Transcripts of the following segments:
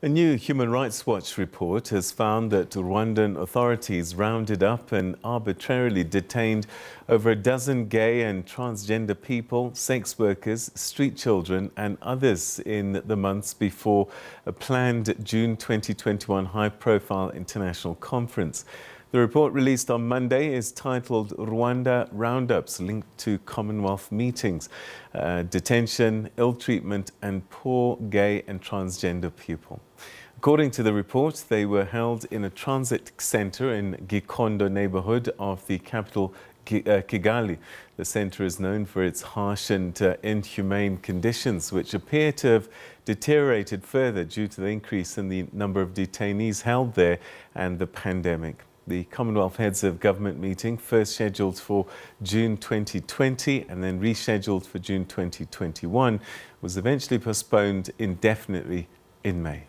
A new Human Rights Watch report has found that Rwandan authorities rounded up and arbitrarily detained over a dozen gay and transgender people, sex workers, street children and others in the months before a planned June 2021 high-profile international conference. The report released on Monday is titled Rwanda Roundups linked to Commonwealth meetings, detention, ill treatment and poor gay and transgender people. According to the report, they were held in a transit center in Gikondo neighborhood of the capital Kigali. The center is known for its harsh and inhumane conditions, which appear to have deteriorated further due to the increase in the number of detainees held there and the pandemic. The Commonwealth Heads of Government meeting, first scheduled for June 2020 and then rescheduled for June 2021, was eventually postponed indefinitely in May.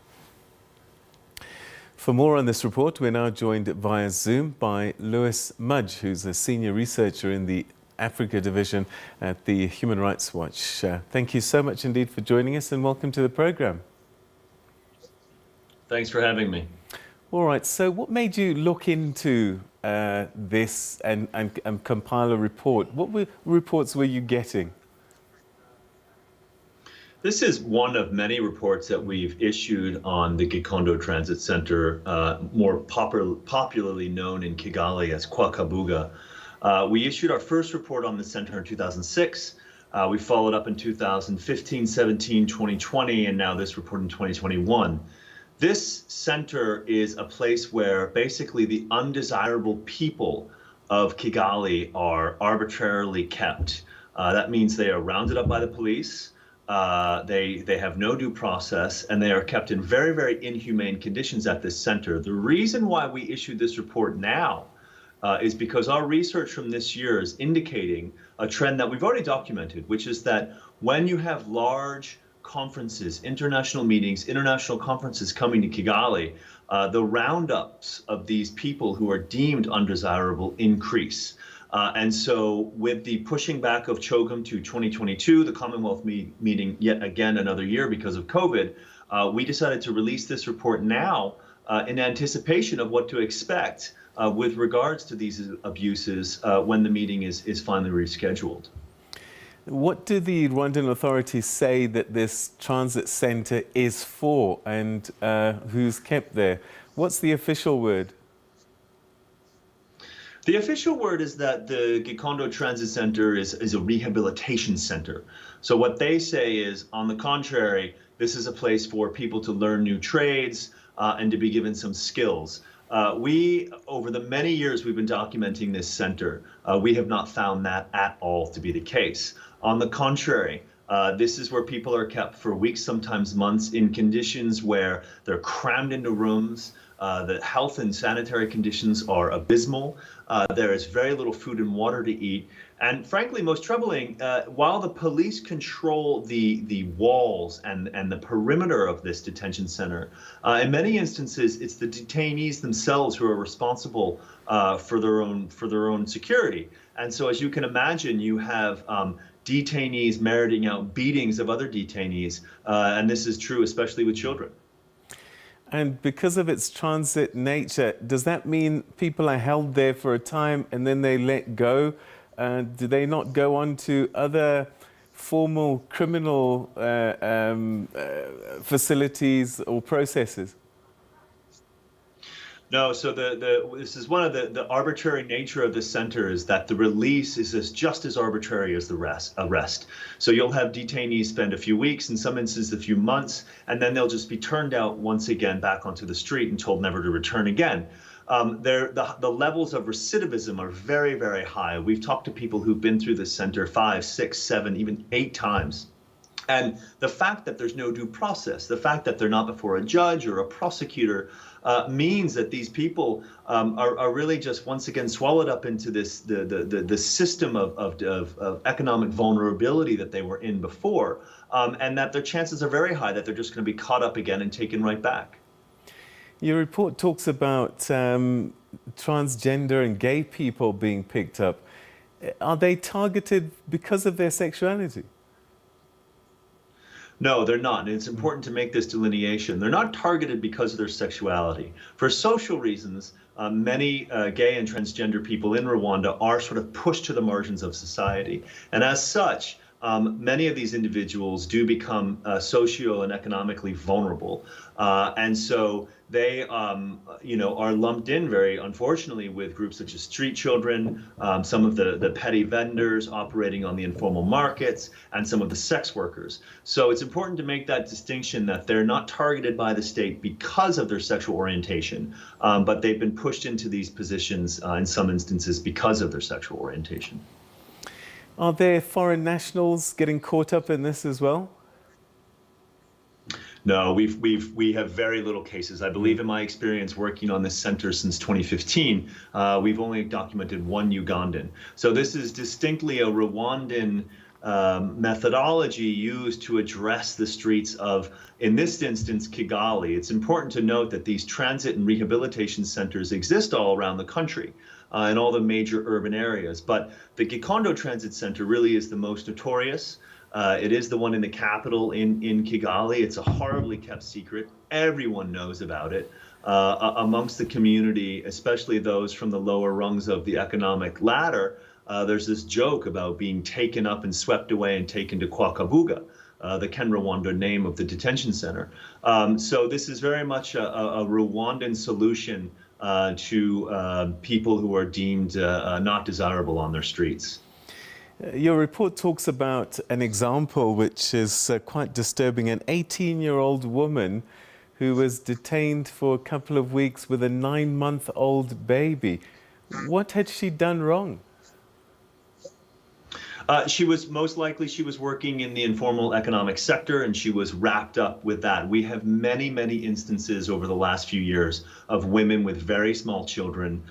For more on this report, we're now joined via Zoom by Lewis Mudge, who's a senior researcher in the Africa division at the Human Rights Watch. Thank you so much indeed for joining us and welcome to the program. Thanks for having me. All right, so what made you look into this and compile a report? What reports were you getting? This is one of many reports that we've issued on the Gikondo Transit Center, more popularly known in Kigali as Kwakabuga. We issued our first report on the center in 2006. We followed up in 2015, 17, 2020, and now this report in 2021. This center is a place where basically the undesirable people of Kigali are arbitrarily kept. That means they are rounded up by the police. They have no due process, and they are kept in very, very inhumane conditions at this center. The reason why we issued this report now is because our research from this year is indicating a trend that we've already documented, which is that when you have large conferences, international meetings, international conferences coming to Kigali, the roundups of these people who are deemed undesirable increase. And so with the pushing back of CHOGM to 2022, the Commonwealth meeting yet again another year because of COVID, we decided to release this report now in anticipation of what to expect with regards to these abuses when the meeting is finally rescheduled. What do the Rwandan authorities say that this transit center is for and who's kept there? What's the official word? The official word is that the Gikondo Transit Center is a rehabilitation center. So what they say is, on the contrary, this is a place for people to learn new trades and to be given some skills. Over the many years we've been documenting this center, we have not found that at all to be the case. On the contrary, this is where people are kept for weeks, sometimes months, in conditions where they're crammed into rooms. The health and sanitary conditions are abysmal. There is very little food and water to eat. And frankly, most troubling, while the police control the walls and the perimeter of this detention center, in many instances, it's the detainees themselves who are responsible for their own security. And so as you can imagine, you have detainees meriting out beatings of other detainees. And this is true especially with children. And because of its transit nature, does that mean people are held there for a time and then they let go? Do they not go on to other formal criminal facilities or processes? No, so this is one of the arbitrary nature of this center is that the release is just as arbitrary as the arrest. So you'll have detainees spend a few weeks, in some instances a few months, and then they'll just be turned out once again back onto the street and told never to return again. The levels of recidivism are very, very high. We've talked to people who've been through this center 5, 6, 7, even 8 times. And the fact that there's no due process, the fact that they're not before a judge or a prosecutor means that these people are really just once again swallowed up into the system of economic vulnerability that they were in before, and that their chances are very high that they're just going to be caught up again and taken right back. Your report talks about transgender and gay people being picked up. Are they targeted because of their sexuality? No, they're not. And it's important to make this delineation. They're not targeted because of their sexuality. For social reasons, many gay and transgender people in Rwanda are sort of pushed to the margins of society. And as such, many of these individuals do become socio and economically vulnerable. And so they, are lumped in very unfortunately with groups such as street children, some of the petty vendors operating on the informal markets, and some of the sex workers. So it's important to make that distinction that they're not targeted by the state because of their sexual orientation, but they've been pushed into these positions in some instances because of their sexual orientation. Are there foreign nationals getting caught up in this as well? No, we have very little cases. I believe in my experience working on this center since 2015, we've only documented one Ugandan. So this is distinctly a Rwandan methodology used to address the streets of, in this instance, Kigali. It's important to note that these transit and rehabilitation centers exist all around the country. In all the major urban areas. But the Gikondo Transit Center really is the most notorious. It is the one in the capital in Kigali. It's a horribly kept secret. Everyone knows about it. Amongst the community, especially those from the lower rungs of the economic ladder, there's this joke about being taken up and swept away and taken to Kwakabuga, the Ken Rwanda name of the detention center. So this is very much a Rwandan solution to people who are deemed not desirable on their streets. Your report talks about an example which is quite disturbing, an 18-year-old woman who was detained for a couple of weeks with a 9-month-old baby. What had she done wrong? She was working in the informal economic sector, and she was wrapped up with that. We have many, many instances over the last few years of women with very small children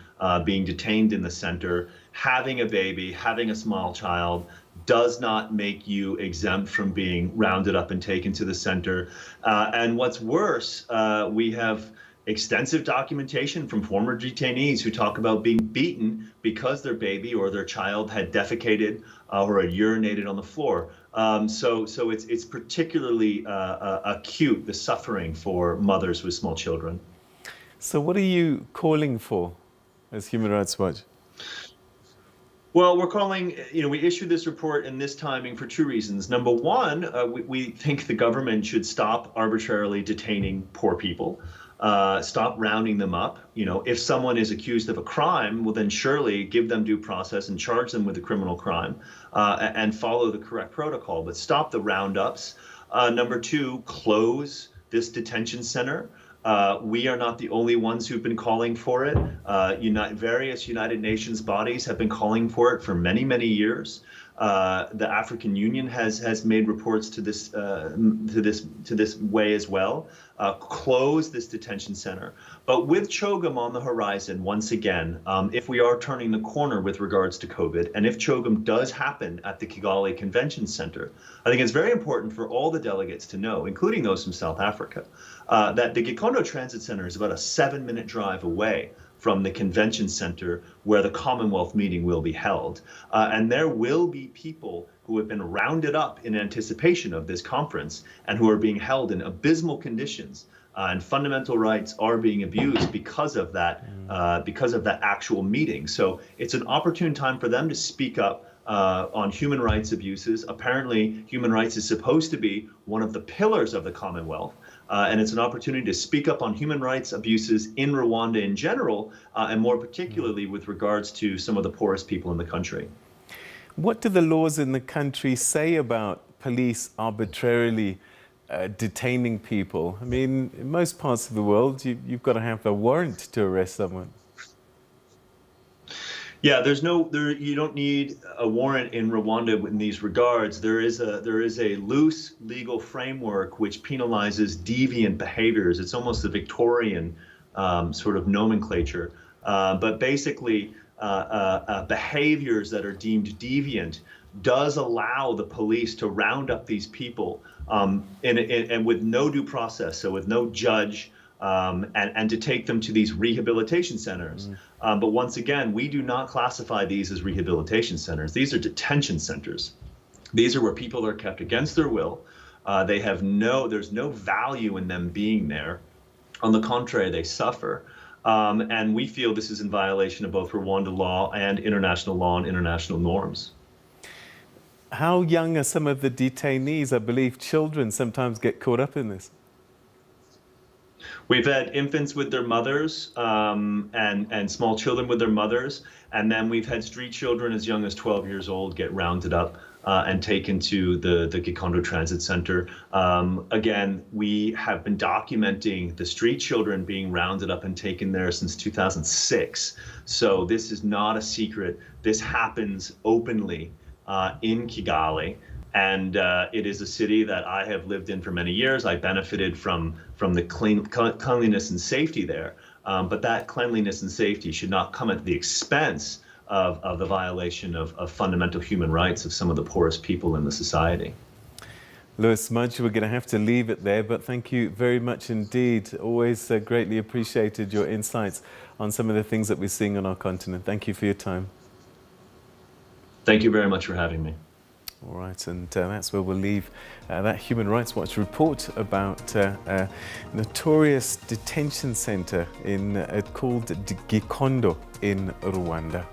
being detained in the center. Having a baby, having a small child does not make you exempt from being rounded up and taken to the center. And what's worse, we have extensive documentation from former detainees who talk about being beaten because their baby or their child had defecated or had urinated on the floor. So it's particularly acute, the suffering for mothers with small children. So what are you calling for as Human Rights Watch? Well, we're calling, we issued this report in this timing for two reasons. Number one, we think the government should stop arbitrarily detaining poor people. Stop rounding them up. If someone is accused of a crime, well, then surely give them due process and charge them with a criminal crime and follow the correct protocol. But stop the roundups. Number two, close this detention center. We are not the only ones who've been calling for it. Various United Nations bodies have been calling for it for many, many years. The African Union has made reports to this way as well. Close this detention center. But with CHOGM on the horizon, once again, if we are turning the corner with regards to COVID, and if CHOGM does happen at the Kigali Convention Center, I think it's very important for all the delegates to know, including those from South Africa, that the Gikondo Transit Center is about a 7-minute drive away from the convention center where the Commonwealth Meeting will be held. And there will be people who have been rounded up in anticipation of this conference and who are being held in abysmal conditions. And fundamental rights are being abused because of that actual meeting. So it's an opportune time for them to speak up on human rights abuses. Apparently, human rights is supposed to be one of the pillars of the Commonwealth. And it's an opportunity to speak up on human rights abuses in Rwanda in general, and more particularly with regards to some of the poorest people in the country. What do the laws in the country say about police arbitrarily detaining people? I mean, in most parts of the world, you've got to have a warrant to arrest someone. Yeah, you don't need a warrant in Rwanda in these regards. There is a loose legal framework which penalizes deviant behaviors. It's almost a Victorian sort of nomenclature. But basically, behaviors that are deemed deviant does allow the police to round up these people and with no due process, so with no judge, and to take them to these rehabilitation centers. But once again, we do not classify these as rehabilitation centers. These are detention centers. These are where people are kept against their will. There's no value in them being there. On the contrary, they suffer. And we feel this is in violation of both Rwanda law and international norms. How young are some of the detainees? I believe children sometimes get caught up in this. We've had infants with their mothers and small children with their mothers. And then we've had street children as young as 12 years old get rounded up and taken to the Gikondo Transit Center. Again, we have been documenting the street children being rounded up and taken there since 2006. So this is not a secret. This happens openly in Kigali. And it is a city that I have lived in for many years. I benefited from the cleanliness and safety there. But that cleanliness and safety should not come at the expense of the violation of fundamental human rights of some of the poorest people in the society. Lewis Mudge, we're going to have to leave it there, but thank you very much indeed. Always greatly appreciated your insights on some of the things that we're seeing on our continent. Thank you for your time. Thank you very much for having me. All right, and that's where we'll leave that Human Rights Watch report about a notorious detention center called Gikondo in Rwanda.